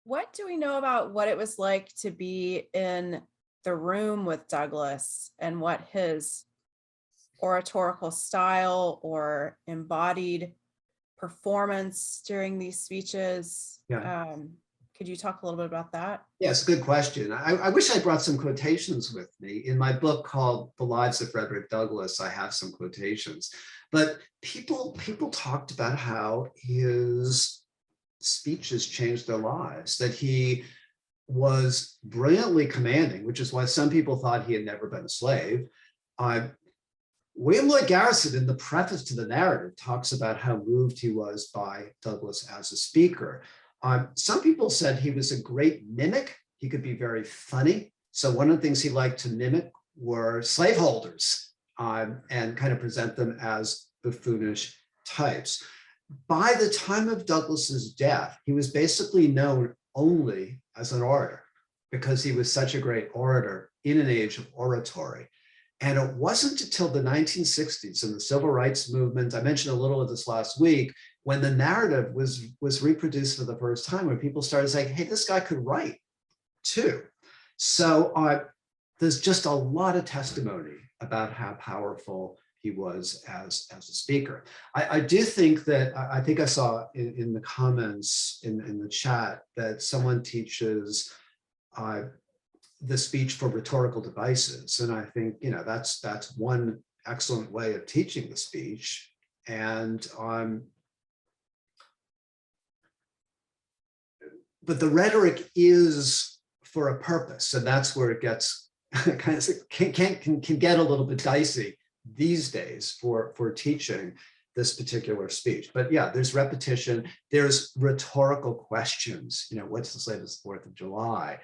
What do we know about what it was like to be in the room with Douglas and what his oratorical style or embodied performance during these speeches? Yeah. Could you talk a little bit about that? Yes, good question. I wish I brought some quotations with me. In my book called The Lives of Frederick Douglass, I have some quotations. But people talked about how his speeches changed their lives, that he was brilliantly commanding, which is why some people thought he had never been a slave. Uh, William Lloyd Garrison, in the preface to the narrative, talks about how moved he was by Douglas as a speaker. Some people said he was a great mimic. He could be very funny. So one of the things he liked to mimic were slaveholders and kind of present them as buffoonish types. By the time of Douglas's death, he was basically known only as an orator because he was such a great orator in an age of oratory. And it wasn't until the 1960s and the civil rights movement, I mentioned a little of this last week, when the narrative was reproduced for the first time, when people started saying, hey, this guy could write too. So there's just a lot of testimony about how powerful he was as a speaker. I do think that, I think I saw in the comments in the chat that someone teaches the speech for rhetorical devices. And I think, that's one excellent way of teaching the speech. And but the rhetoric is for a purpose. And that's where it gets kind of can get a little bit dicey these days for teaching this particular speech. But yeah, there's repetition, there's rhetorical questions, what's the latest 4th of July?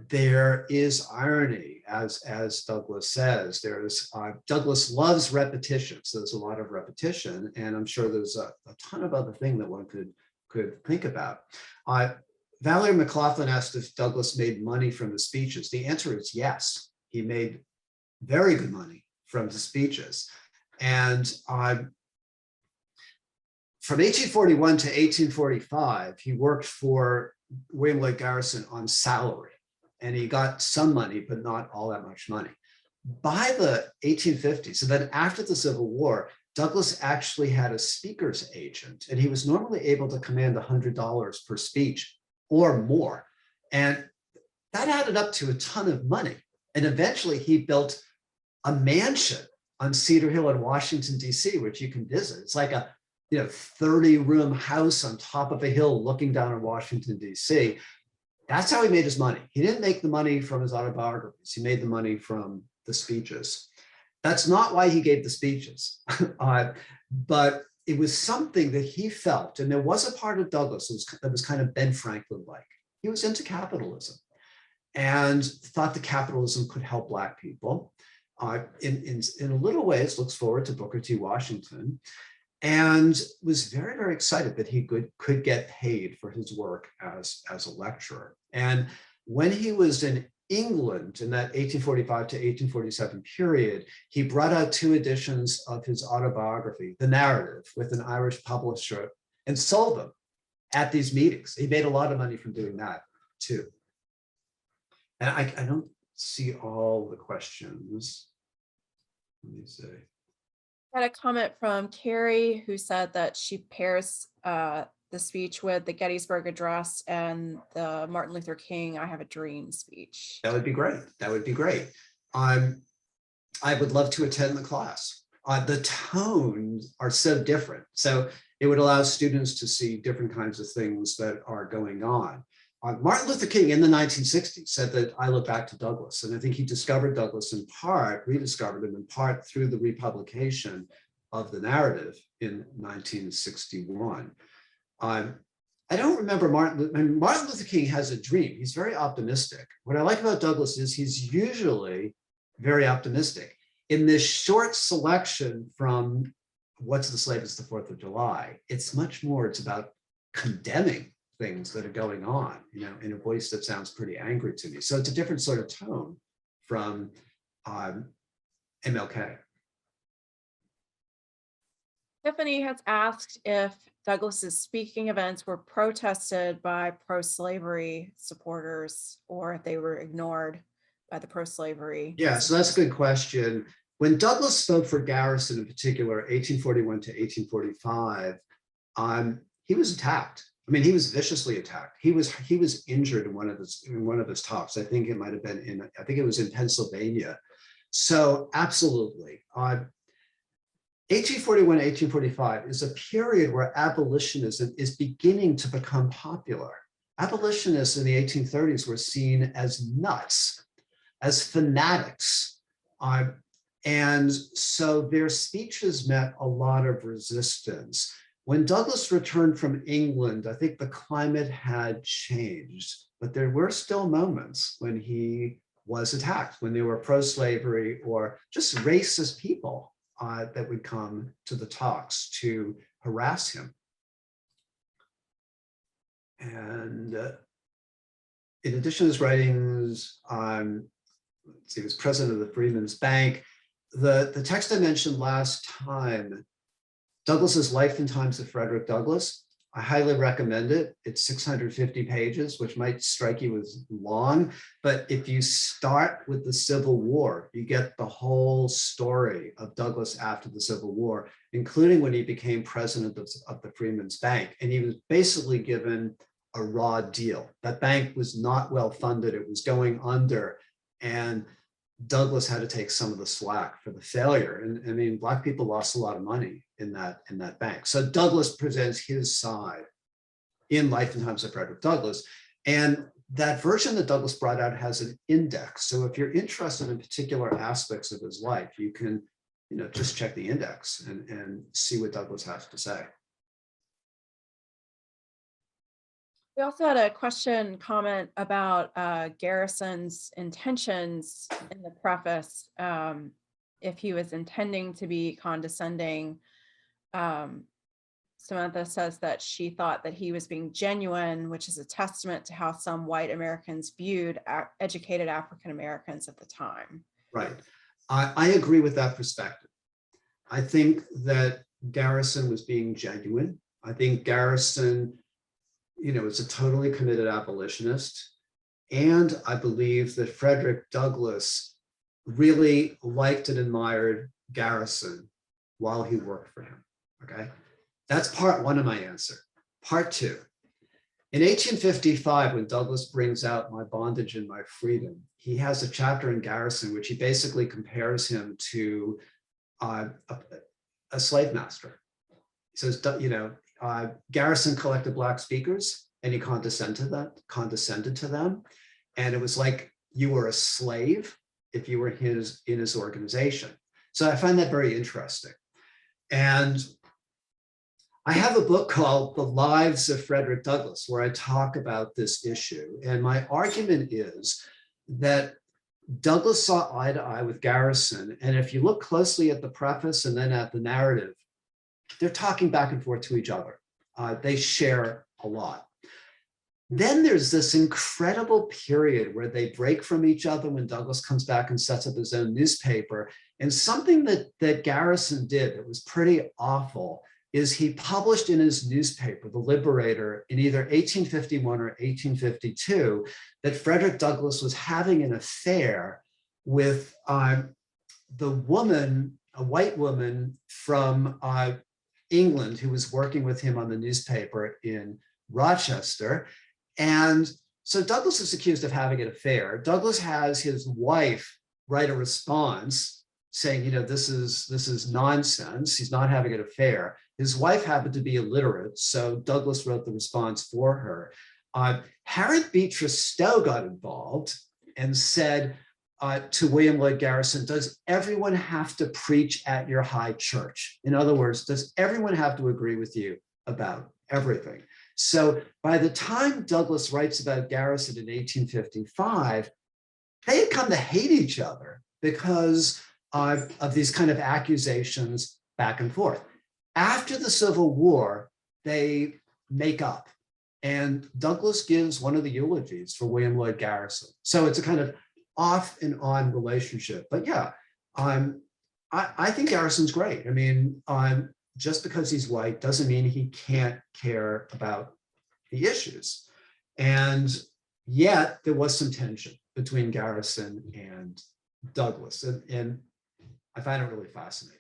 There is irony, as Douglas says. There's Douglas loves repetition, so there's a lot of repetition, and I'm sure there's a ton of other things that one could think about. Valerie McLaughlin asked if Douglas made money from the speeches. The answer is yes. He made very good money from the speeches, and from 1841 to 1845, he worked for William Lloyd Garrison on salary, and he got some money, but not all that much money. By the 1850s, so then after the Civil War, Douglas actually had a speaker's agent, and he was normally able to command $100 per speech or more. And that added up to a ton of money. And eventually he built a mansion on Cedar Hill in Washington, D.C., which you can visit. It's like a 30-room house on top of a hill looking down on Washington, D.C. That's how he made his money. He didn't make the money from his autobiographies. He made the money from the speeches. That's not why he gave the speeches, but it was something that he felt. And there was a part of Douglas that was kind of Ben Franklin-like. He was into capitalism and thought that capitalism could help Black people. In little ways, looks forward to Booker T. Washington, and was very, very excited that he could get paid for his work as a lecturer. And when he was in England in that 1845 to 1847 period, he brought out 2 editions of his autobiography, The Narrative, with an Irish publisher, and sold them at these meetings. He made a lot of money from doing that too. And I don't see all the questions. Let me see. I had a comment from Carrie who said that she pairs the speech with the Gettysburg Address and the Martin Luther King "I Have a Dream" speech. That would be great. That would be great. I would love to attend the class. The tones are so different. So it would allow students to see different kinds of things that are going on. Martin Luther King in the 1960s said that I look back to Douglas, and I think he discovered Douglas in part, rediscovered him in part through the republication of the narrative in 1961. I don't remember Martin Luther King has a dream. He's very optimistic. What I like about Douglas is he's usually very optimistic. In this short selection from What's the Slave is the 4th of July, it's much more, it's about condemning things that are going on, in a voice that sounds pretty angry to me. So it's a different sort of tone from MLK. Tiffany has asked if Douglas's speaking events were protested by pro-slavery supporters or if they were ignored by the pro-slavery. Yeah, so that's a good question. When Douglas spoke for Garrison in particular, 1841 to 1845, he was attacked. I mean, he was viciously attacked. He was injured in one of his talks. I think it might have been I think it was in Pennsylvania. So absolutely. 1841 to 1845 is a period where abolitionism is beginning to become popular. Abolitionists in the 1830s were seen as nuts, as fanatics. And so their speeches met a lot of resistance. When Douglas returned from England, I think the climate had changed, but there were still moments when he was attacked, when there were pro-slavery or just racist people that would come to the talks to harass him. And in addition to his writings, he was president of the Freedmen's Bank. The text I mentioned last time, Douglas's Life and Times of Frederick Douglass, I highly recommend it. It's 650 pages, which might strike you as long, but if you start with the Civil War, you get the whole story of Douglas after the Civil War, including when he became president of the Freedmen's Bank. And he was basically given a raw deal. That bank was not well funded. It was going under. And Douglas had to take some of the slack for the failure. And I mean, Black people lost a lot of money in that bank. So Douglas presents his side in Life and Times of Frederick Douglass. And that version that Douglas brought out has an index. So if you're interested in particular aspects of his life, you can, just check the index and see what Douglas has to say. We also had a comment about Garrison's intentions in the preface, if he was intending to be condescending. Samantha says that she thought that he was being genuine, which is a testament to how some white Americans viewed educated African Americans at the time. Right. I agree with that perspective. I think that Garrison was being genuine. I think Garrison is a totally committed abolitionist. And I believe that Frederick Douglass really liked and admired Garrison while he worked for him, okay? That's part one of my answer. Part two, in 1855, when Douglas brings out My Bondage and My Freedom, he has a chapter in Garrison, which he basically compares him to a slave master. He says, Garrison collected Black speakers and he condescended to them. And it was like you were a slave if you were in his organization. So I find that very interesting. And I have a book called The Lives of Frederick Douglass, where I talk about this issue. And my argument is that Douglass saw eye to eye with Garrison. And if you look closely at the preface and then at the narrative, they're talking back and forth to each other. They share a lot. Then there's this incredible period where they break from each other when Douglass comes back and sets up his own newspaper. And something that Garrison did that was pretty awful is he published in his newspaper, The Liberator, in either 1851 or 1852, that Frederick Douglass was having an affair with the woman, a white woman from England, who was working with him on the newspaper in Rochester. And so Douglass is accused of having an affair. Douglass has his wife write a response saying, this is nonsense. He's not having an affair. His wife happened to be illiterate, so Douglass wrote the response for her. Harriet Beecher Stowe got involved and said to William Lloyd Garrison, does everyone have to preach at your high church? In other words, does everyone have to agree with you about everything? So by the time Douglass writes about Garrison in 1855, they had come to hate each other because of these kind of accusations back and forth. After the Civil War, they make up. And Douglass gives one of the eulogies for William Lloyd Garrison. So it's a kind of off and on relationship. But yeah, I think Garrison's great. I mean, just because he's white doesn't mean he can't care about the issues. And yet there was some tension between Garrison and Douglas. And I find it really fascinating.